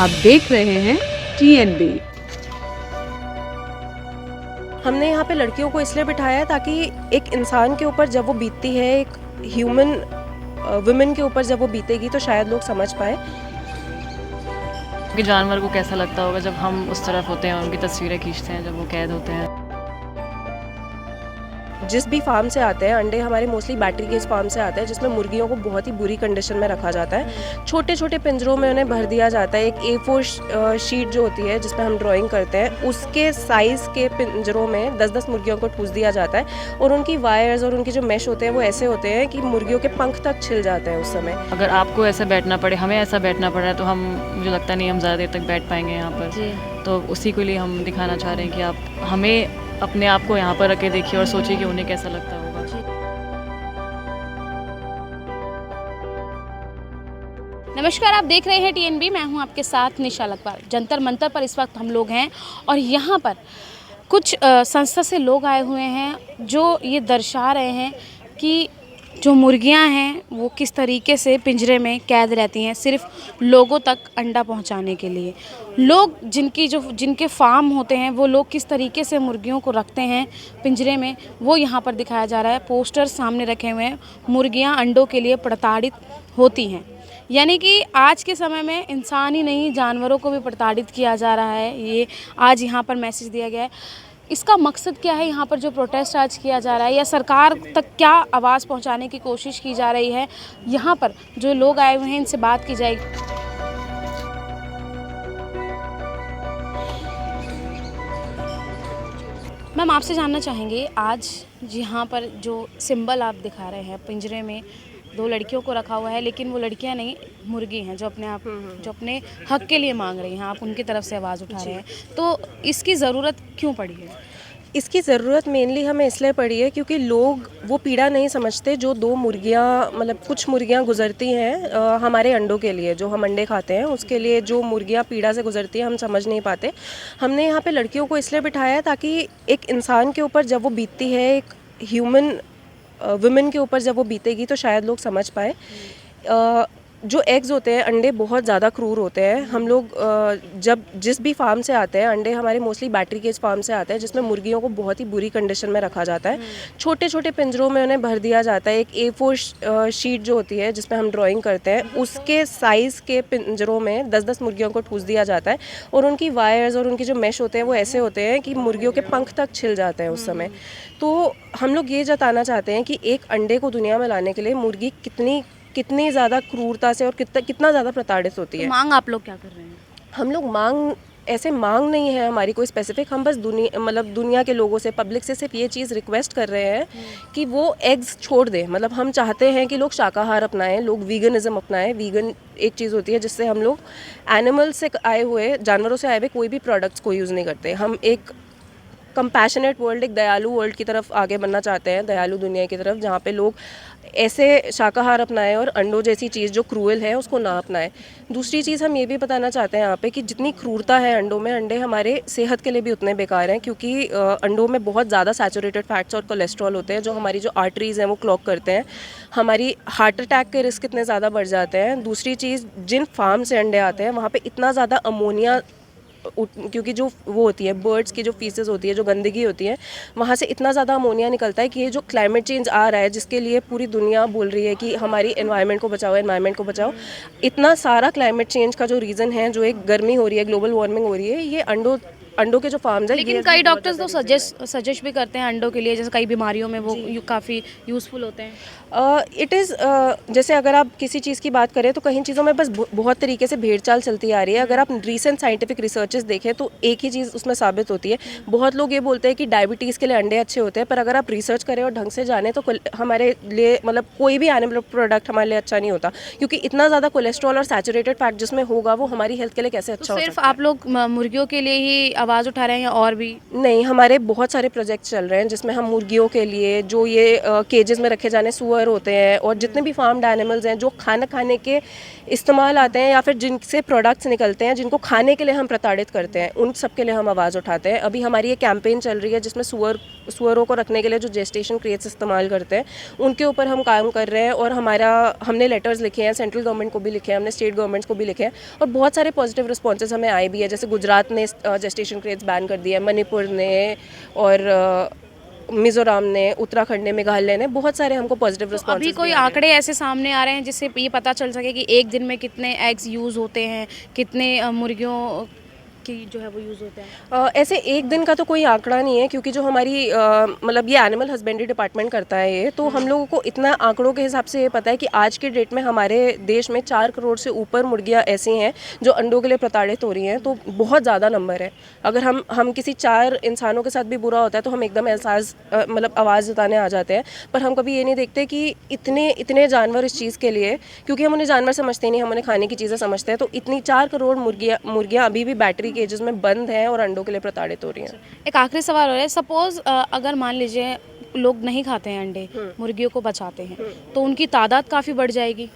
आप देख रहे हैं TNB। हमने यहाँ पे लड़कियों को इसलिए बिठाया है ताकि एक इंसान के ऊपर जब वो बीतती है, एक ह्यूमन वुमेन के ऊपर जब वो बीतेगी तो शायद लोग समझ पाए कि जानवर को कैसा लगता होगा जब हम उस तरफ होते हैं और उनकी तस्वीरें खींचते हैं जब वो कैद होते हैं। जिस भी फार्म से आते हैं अंडे, हमारे मोस्टली बैटरी केज फार्म से आते हैं, जिसमें मुर्गियों को बहुत ही बुरी कंडीशन में रखा जाता है। छोटे छोटे पिंजरों में उन्हें भर दिया जाता है। एक A4 शीट जो होती है जिसमें हम ड्राइंग करते हैं, उसके साइज़ के पिंजरों में 10-10 मुर्गियों को ठूस दिया जाता है और उनकी वायर्स और उनके जो मैश होते हैं वो ऐसे होते हैं कि मुर्गियों के पंख तक छिल जाते हैं उस समय। अगर आपको ऐसा बैठना पड़े, हमें ऐसा बैठना पड़ रहा है तो हम, मुझे लगता नहीं हम ज़्यादा देर तक बैठ पाएंगे यहाँ पर। तो उसी के लिए हम दिखाना चाह रहे हैं कि आप हमें अपने आप को यहाँ पर रख के देखिए और सोचिए कि उन्हें कैसा लगता होगा। नमस्कार, आप देख रहे हैं TNB। मैं हूं आपके साथ निशा लखवार। जंतर मंतर पर इस वक्त हम लोग हैं और यहाँ पर कुछ संस्था से लोग आए हुए हैं जो ये दर्शा रहे हैं कि जो मुर्गियां हैं वो किस तरीके से पिंजरे में कैद रहती हैं सिर्फ लोगों तक अंडा पहुंचाने के लिए। लोग जिनके फार्म होते हैं वो लोग किस तरीके से मुर्गियों को रखते हैं पिंजरे में, वो यहाँ पर दिखाया जा रहा है। पोस्टर सामने रखे हुए हैं। मुर्गियां अंडों के लिए प्रताड़ित होती हैं, यानी कि आज के समय में इंसान ही नहीं जानवरों को भी प्रताड़ित किया जा रहा है। ये आज यहाँ पर मैसेज दिया गया है। इसका मकसद क्या है? यहाँ पर जो प्रोटेस्ट आज किया जा रहा है या सरकार तक क्या आवाज़ पहुँचाने की कोशिश की जा रही है, यहाँ पर जो लोग आए हुए हैं इनसे बात की जाएगी। मैम, आपसे जानना चाहेंगे आज यहाँ पर जो सिंबल आप दिखा रहे हैं, पिंजरे में 2 लड़कियों को रखा हुआ है, लेकिन वो लड़कियां नहीं, मुर्गी हैं जो अपने हक के लिए मांग रही हैं। आप उनकी तरफ से आवाज़ उठा रहे हैं, तो इसकी ज़रूरत क्यों पड़ी है? इसकी ज़रूरत मेनली हमें इसलिए पड़ी है क्योंकि लोग वो पीड़ा नहीं समझते जो 2 मुर्गियाँ, मतलब कुछ मुर्गियाँ गुजरती हैं हमारे अंडों के लिए, जो हम अंडे खाते हैं उसके लिए जो मुर्गियाँ पीड़ा से गुजरती हैं हम समझ नहीं पाते। हमने यहाँ पे लड़कियों को इसलिए बिठाया है ताकि एक इंसान के ऊपर जब वो बीतती है, एक ह्यूमन वुमेन के ऊपर जब वो बीतेगी तो शायद लोग समझ पाए। जो एग्स होते हैं, अंडे बहुत ज़्यादा क्रूर होते हैं। हम लोग जब जिस भी फार्म से आते हैं अंडे, हमारे मोस्टली बैटरी केज फार्म से आते हैं, जिसमें मुर्गियों को बहुत ही बुरी कंडीशन में रखा जाता है। छोटे छोटे पिंजरों में उन्हें भर दिया जाता है। एक A4 शीट जो होती है जिसमें हम ड्राइंग करते हैं, उसके साइज़ के पिंजरों में 10-10 मुर्गियों को ठूस दिया जाता है और उनकी वायर्स और उनके जो मैश होते हैं वो ऐसे होते हैं कि मुर्गियों के पंख तक छिल जाते हैं उस समय। तो हम लोग ये जताना चाहते हैं कि एक अंडे को दुनिया में लाने के लिए मुर्गी कितनी ज़्यादा क्रूरता से और कितना ज़्यादा प्रताड़ित होती है। तो मांग आप लोग क्या कर रहे हैं? हम लोग मांग नहीं है हमारी कोई स्पेसिफिक। हम बस दुनिया के लोगों से, पब्लिक से सिर्फ ये चीज़ रिक्वेस्ट कर रहे हैं कि वो एग्स छोड़ दें। मतलब हम चाहते हैं कि लोग शाकाहार अपनाएं, लोग वीगनिज़म अपनाएं। वीगन एक चीज़ होती है जिससे हम लोग एनिमल से आए हुए, जानवरों से आए हुए कोई भी प्रोडक्ट्स को यूज़ नहीं करते। हम एक कंपैशनेट वर्ल्ड, एक दयालु वर्ल्ड की तरफ आगे बढ़ना चाहते हैं, दयालु दुनिया की तरफ, जहाँ पे लोग ऐसे शाकाहार अपनाएं और अंडों जैसी चीज़ जो क्रूअल है उसको ना अपनाएं। दूसरी चीज़ हम ये भी बताना चाहते हैं यहाँ पे कि जितनी क्रूरता है अंडों में, अंडे हमारे सेहत के लिए भी उतने बेकार हैं, क्योंकि अंडों में बहुत ज़्यादा सैचुरेटेड फैट्स और कोलेस्ट्रॉल होते हैं जो हमारी जो आर्टरीज़ हैं वो क्लॉग करते हैं। हमारी हार्ट अटैक के रिस्क इतने ज़्यादा बढ़ जाते हैं। दूसरी चीज़, जिन फार्म से अंडे आते हैं वहाँ पर इतना ज़्यादा अमोनिया, क्योंकि जो वो होती है बर्ड्स की जो फीसेस होती है, जो गंदगी होती है, वहाँ से इतना ज़्यादा अमोनिया निकलता है कि ये जो क्लाइमेट चेंज आ रहा है, जिसके लिए पूरी दुनिया बोल रही है कि हमारी एनवायरनमेंट को बचाओ, इतना सारा क्लाइमेट चेंज का जो रीज़न है, जो एक गर्मी हो रही है, ग्लोबल वार्मिंग हो रही है, ये अंडों के जो फार्म्स है। लेकिन कई डॉक्टर्स तो सजेस्ट भी करते हैं अंडों के लिए, जैसे कई बीमारियों में वो काफ़ी यूज़फुल होते हैं। जैसे अगर आप किसी चीज़ की बात करें तो कहीं चीज़ों में बस बहुत तरीके से भेड़चाल चलती आ रही है। अगर आप रीसेंट साइंटिफिक रिसर्चेस देखें तो एक ही चीज़ उसमें साबित होती है। बहुत लोग ये बोलते हैं कि डायबिटीज़ के लिए अंडे अच्छे होते हैं, पर अगर आप रिसर्च करें और ढंग से जाने तो हमारे लिए, मतलब कोई भी एनिमल प्रोडक्ट हमारे लिए अच्छा नहीं होता, क्योंकि इतना ज़्यादा कोलेस्ट्रॉल और सैचुरेटेड फैट जिसमें होगा वो हमारी हेल्थ के लिए कैसे अच्छा हो सकता है। सिर्फ आप लोग मुर्गियों के लिए ही आवाज़ उठा रहे हैं या और भी? नहीं, हमारे बहुत सारे प्रोजेक्ट्स चल रहे हैं जिसमें हम मुर्गियों के लिए, जो ये केजेस में रखे जाने सुअर जानवर होते हैं और जितने भी फार्म्ड एनिमल्स हैं जो खाना खाने के इस्तेमाल आते हैं या फिर जिनसे प्रोडक्ट्स निकलते हैं जिनको खाने के लिए हम प्रताड़ित करते हैं, उन सब के लिए हम आवाज़ उठाते हैं। अभी हमारी ये कैंपेन चल रही है जिसमें सुअरों को रखने के लिए जो जेस्टेशन क्रेट्स इस्तेमाल करते हैं उनके ऊपर हम काम कर रहे हैं और हमने लेटर्स लिखे हैं, सेंट्रल गवर्नमेंट को भी लिखे हैं, हमने स्टेट गवर्नमेंट्स को भी लिखे हैं और बहुत सारे पॉजिटिव रिस्पॉन्सेज हमें आए भी है। जैसे गुजरात ने जेस्टेशन क्रेट्स बैन कर दिया है, मणिपुर ने और मिजोरम ने, उत्तराखंड ने, मेघालय ने, बहुत सारे हमको पॉजिटिव रिस्पॉन्स। अभी कोई आंकड़े ऐसे सामने आ रहे हैं जिससे ये पता चल सके कि एक दिन में कितने एग्स यूज़ होते हैं, कितने मुर्गियों की जो है वो यूज़ होते हैं? ऐसे एक दिन का तो कोई आंकड़ा नहीं है क्योंकि जो हमारी मतलब ये एनिमल हस्बेंड्री डिपार्टमेंट करता है ये, तो हम लोगों को इतना आंकड़ों के हिसाब से ये पता है कि आज के डेट में हमारे देश में 4 करोड़ से ऊपर मुर्गियाँ ऐसी हैं जो अंडों के लिए प्रताड़ित हो रही हैं, तो बहुत ज़्यादा नंबर है। अगर हम किसी 4 इंसानों के साथ भी बुरा होता है तो हम एकदम एहसास मतलब आवाज़ जताने आ जाते हैं, पर हम कभी ये नहीं देखते कि इतने जानवर इस चीज़ के लिए, क्योंकि हम उन्हें जानवर समझते नहीं, हम उन्हें खाने की चीज़ें समझते हैं, तो इतनी 4 करोड़ मुर्गियाँ अभी भी बैटरी केजेस में बंद हैं और अंडों के लिए प्रताड़ित हो रही हैं। एक आखिरी सवाल हो रहा है, सपोज अगर मान लीजिए लोग नहीं खाते हैं अंडे, मुर्गियों को बचाते हैं, तो उनकी तादाद काफ़ी बढ़ जाएगी,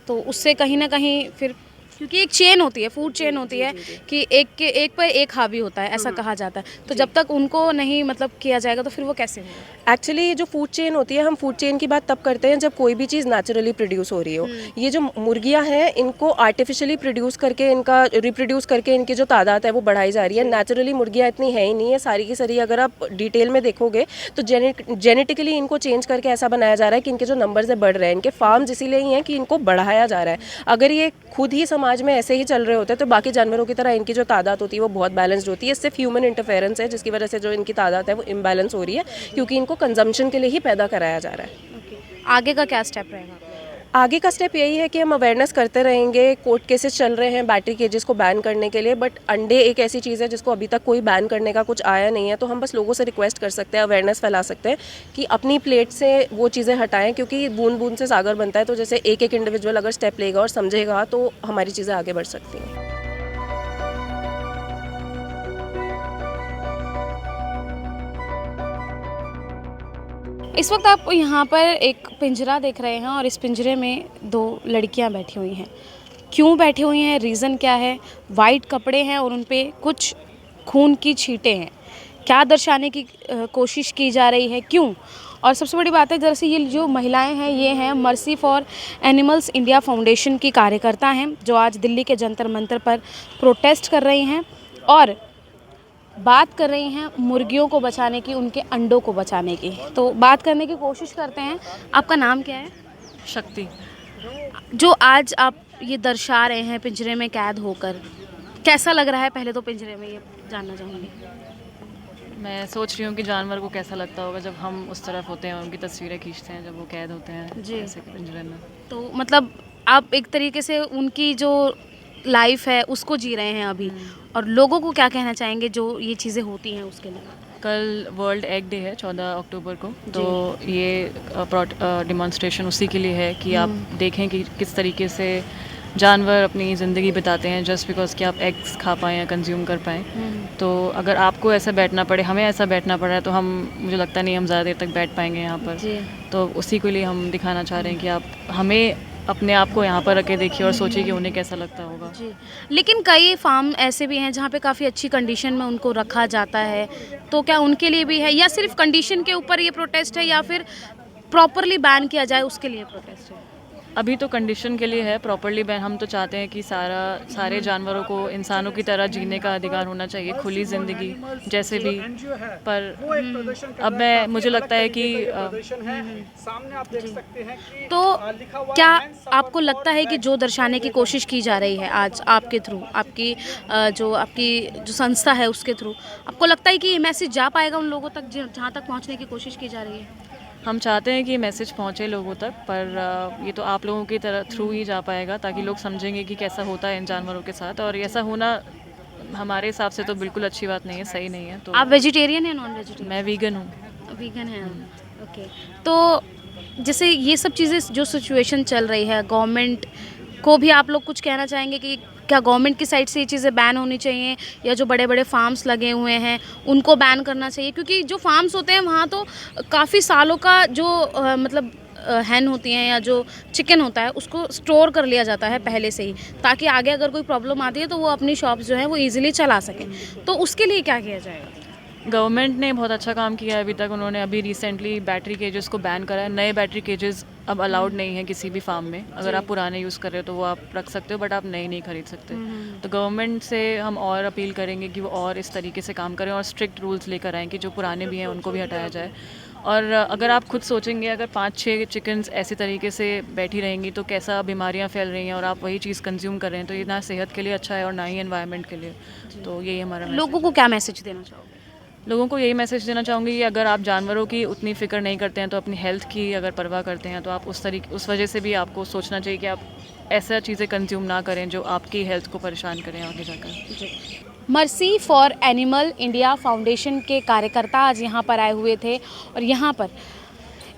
तो उससे कहीं ना कहीं फिर, क्योंकि एक चेन होती है, फूड चेन होती है कि एक पर एक हावी होता है, ऐसा कहा जाता है, तो जब तक उनको नहीं मतलब किया जाएगा तो फिर वो कैसे होगा? एक्चुअली ये जो फूड चेन होती है, हम फूड चेन की बात तब करते हैं जब कोई भी चीज़ नेचुरली प्रोड्यूस हो रही हो। ये जो मुर्गियां हैं इनको आर्टिफिशियली प्रोड्यूस करके, इनका रिप्रोड्यूस करके इनकी जो तादाद है वो बढ़ाई जा रही है। नेचुरली मुर्गियां इतनी है ही नहीं है, सारी की सारी अगर आप डिटेल में देखोगे तो जेनेटिकली इनको चेंज करके ऐसा बनाया जा रहा है कि इनके जो नंबर्स है बढ़ रहे हैं। इनके फार्म्स इसीलिए ही हैं कि इनको बढ़ाया जा रहा है। अगर ये खुद ही समाज में ऐसे ही चल रहे होते तो बाकी जानवरों की तरह इनकी जो तादाद होती है वो बहुत बैलेंस्ड होती है। सिर्फ ह्यूमन इंटरफेरेंस है जिसकी वजह से जो इनकी तादाद है वो इम्बैलेंस हो रही है, क्योंकि इनको कंजम्पशन के लिए ही पैदा कराया जा रहा है। आगे का क्या स्टेप रहेगा? आगे का स्टेप यही है कि हम अवेयरनेस करते रहेंगे। कोर्ट केसेस चल रहे हैं बैटरी केजेस को बैन करने के लिए, बट अंडे एक ऐसी चीज़ है जिसको अभी तक कोई बैन करने का कुछ आया नहीं है, तो हम बस लोगों से रिक्वेस्ट कर सकते हैं, अवेयरनेस फैला सकते हैं कि अपनी प्लेट से वो चीज़ें हटाएं, क्योंकि बूंद बूंद से सागर बनता है। तो जैसे एक एक इंडिविजुअल अगर स्टेप लेगा और समझेगा तो हमारी चीज़ें आगे बढ़ सकती हैं। इस वक्त आप यहाँ पर एक पिंजरा देख रहे हैं और इस पिंजरे में 2 लड़कियाँ बैठी हुई हैं। क्यों बैठी हुई हैं, रीज़न क्या है? वाइट कपड़े हैं और उन पे कुछ खून की छींटें हैं। क्या दर्शाने की कोशिश की जा रही है, क्यों? और सबसे बड़ी बात है, दरअसल ये जो महिलाएं हैं ये हैं mercy for animals India foundation की कार्यकर्ता हैं, जो आज दिल्ली के जंतर मंतर पर प्रोटेस्ट कर रही हैं और बात कर रही हैं मुर्गियों को बचाने की, उनके अंडों को बचाने की। तो बात करने की कोशिश करते हैं। आपका नाम क्या है? शक्ति। जो आज आप ये दर्शा रहे हैं पिंजरे में कैद होकर, कैसा लग रहा है? पहले तो पिंजरे में ये जानना चाहूँगी। मैं सोच रही हूँ कि जानवर को कैसा लगता होगा जब हम उस तरफ होते हैं और उनकी तस्वीरें खींचते हैं जब वो कैद होते हैं जी। ऐसे पिंजरे में। तो मतलब आप एक तरीके से उनकी जो लाइफ है उसको जी रहे हैं अभी, और लोगों को क्या कहना चाहेंगे जो ये चीज़ें होती हैं उसके लिए? कल वर्ल्ड एग डे है 14 अक्टूबर को, तो ये डिमॉन्स्ट्रेशन उसी के लिए है कि आप देखें कि किस तरीके से जानवर अपनी ज़िंदगी बिताते हैं जस्ट बिकॉज कि आप एग्स खा पाएँ या कंज्यूम कर पाएँ। तो अगर आपको ऐसा बैठना पड़े, हमें ऐसा बैठना पड़ रहा है, तो मुझे लगता नहीं हम ज़्यादा देर तक बैठ पाएंगे यहाँ पर। तो उसी के लिए हम दिखाना चाह रहे हैं कि आप हमें अपने आप को यहाँ पर रख के देखिए और सोचिए कि उन्हें कैसा लगता होगा। जी, लेकिन कई फार्म ऐसे भी हैं जहाँ पे काफ़ी अच्छी कंडीशन में उनको रखा जाता है, तो क्या उनके लिए भी है, या सिर्फ कंडीशन के ऊपर ये प्रोटेस्ट है, या फिर प्रॉपरली बैन किया जाए उसके लिए प्रोटेस्ट है? अभी तो कंडीशन के लिए है, प्रॉपरली बैन हम तो चाहते हैं कि सारे जानवरों को इंसानों की तरह जीने का अधिकार होना चाहिए, खुली ज़िंदगी जैसे भी। पर अब मुझे लगता है कि तो क्या आपको लगता है कि जो दर्शाने की कोशिश की जा रही है आज आपके थ्रू, आपकी जो संस्था है उसके थ्रू, आपको लगता है कि ये मैसेज जा पाएगा उन लोगों तक जहाँ तक पहुँचने की कोशिश की जा रही है? हम चाहते हैं कि मैसेज पहुंचे लोगों तक, पर ये तो आप लोगों की तरह थ्रू ही जा पाएगा, ताकि लोग समझेंगे कि कैसा होता है इन जानवरों के साथ। और ऐसा होना हमारे हिसाब से तो बिल्कुल अच्छी बात नहीं है, सही नहीं है। तो आप वेजिटेरियन हैं, नॉन वेजिटेरियन? मैं वीगन हूँ। वीगन है, ओके। तो जैसे ये सब चीज़ें जो सिचुएशन चल रही है, गवर्नमेंट को भी आप लोग कुछ कहना चाहेंगे कि क्या गवर्नमेंट की साइड से ये चीज़ें बैन होनी चाहिए, या जो बड़े बड़े फार्म्स लगे हुए हैं उनको बैन करना चाहिए? क्योंकि जो फार्म्स होते हैं वहाँ तो काफ़ी सालों का जो मतलब हैन होती हैं या जो चिकन होता है उसको स्टोर कर लिया जाता है पहले से ही, ताकि आगे अगर कोई प्रॉब्लम आती है तो वो अपनी शॉप्स जो है वो ईजिली चला सकें। तो उसके लिए क्या किया जाएगा? गवर्नमेंट ने बहुत अच्छा काम किया है अभी तक। उन्होंने अभी रिसेंटली बैटरी केजेस को बैन करा है। नए बैटरी केजेस अब अलाउड नहीं है किसी भी फार्म में। अगर आप पुराने यूज़ कर रहे हो तो वो आप रख सकते हो, बट आप नए नहीं खरीद सकते। तो गवर्नमेंट से हम और अपील करेंगे कि वो और इस तरीके से काम करें और स्ट्रिक्ट रूल्स लेकर आएँ कि जो पुराने भी हैं उनको भी हटाया जाए। और अगर आप खुद सोचेंगे, अगर 5-6 चिकन्स ऐसी तरीके से बैठी रहेंगी तो कैसा बीमारियां फैल रही हैं, और आप वही चीज़ कंज्यूम कर रहे हैं, तो ये ना सेहत के लिए अच्छा है और ना ही एनवायरनमेंट के लिए। तो यही हमारा लोगों को क्या मैसेज देना चाहोगे? लोगों को यही मैसेज देना चाहूँगी कि अगर आप जानवरों की उतनी फ़िक्र नहीं करते हैं तो अपनी हेल्थ की अगर परवाह करते हैं तो आप उस वजह से भी आपको सोचना चाहिए कि आप ऐसा चीज़ें कंज्यूम ना करें जो आपकी हेल्थ को परेशान करें आगे जाकर। Mercy for animal India foundation के कार्यकर्ता आज यहाँ पर आए हुए थे और यहाँ पर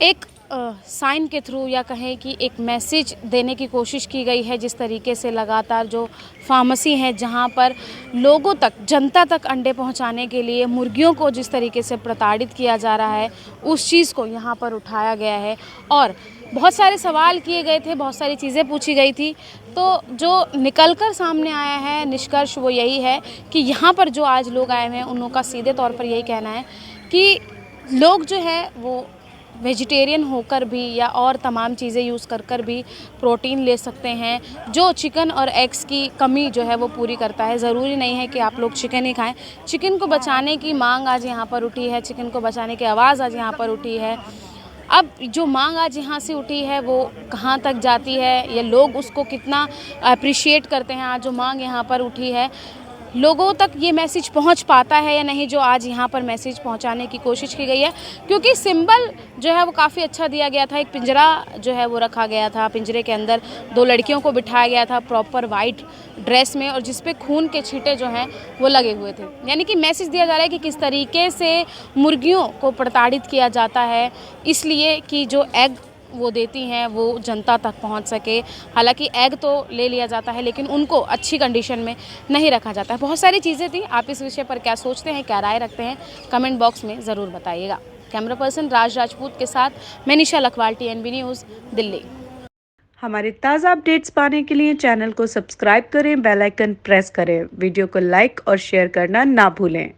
एक साइन के थ्रू या कहें कि एक मैसेज देने की कोशिश की गई है। जिस तरीके से लगातार जो फार्मेसी है जहाँ पर लोगों तक, जनता तक अंडे पहुँचाने के लिए मुर्गियों को जिस तरीके से प्रताड़ित किया जा रहा है, उस चीज़ को यहाँ पर उठाया गया है और बहुत सारे सवाल किए गए थे, बहुत सारी चीज़ें पूछी गई थी। तो जो निकलकर सामने आया है निष्कर्ष वो यही है कि यहाँ पर जो आज लोग आए हुए हैं उन लोगों का सीधे तौर पर यही कहना है कि लोग जो है वो वेजिटेरियन होकर भी या और तमाम चीज़ें यूज़ कर भी प्रोटीन ले सकते हैं, जो चिकन और एग्स की कमी जो है वो पूरी करता है। ज़रूरी नहीं है कि आप लोग चिकन ही खाएं। चिकन को बचाने की मांग आज यहाँ पर उठी है, चिकन को बचाने की आवाज़ आज यहाँ पर उठी है। अब जो मांग आज यहाँ से उठी है वो कहाँ तक जाती है या लोग उसको कितना अप्रिशिएट करते हैं, आज जो मांग यहाँ पर उठी है लोगों तक ये मैसेज पहुंच पाता है या नहीं, जो आज यहाँ पर मैसेज पहुंचाने की कोशिश की गई है। क्योंकि सिंबल जो है वो काफ़ी अच्छा दिया गया था। एक पिंजरा जो है वो रखा गया था, पिंजरे के अंदर 2 लड़कियों को बिठाया गया था प्रॉपर वाइट ड्रेस में और जिस पे खून के छींटे जो हैं वो लगे हुए थे। यानी कि मैसेज दिया जा रहा है कि किस तरीके से मुर्गियों को प्रताड़ित किया जाता है, इसलिए कि जो एग वो देती हैं वो जनता तक पहुंच सके। हालांकि एग तो ले लिया जाता है लेकिन उनको अच्छी कंडीशन में नहीं रखा जाता है। बहुत सारी चीज़ें थी। आप इस विषय पर क्या सोचते हैं, क्या राय रखते हैं, कमेंट बॉक्स में ज़रूर बताइएगा। कैमरा पर्सन राज राजपूत के साथ मैं निशा लखवाल, TNB न्यूज़, दिल्ली। हमारे ताज़ा अपडेट्स पाने के लिए चैनल को सब्सक्राइब करें, बेल आइकन प्रेस करें, वीडियो को लाइक और शेयर करना ना भूलें।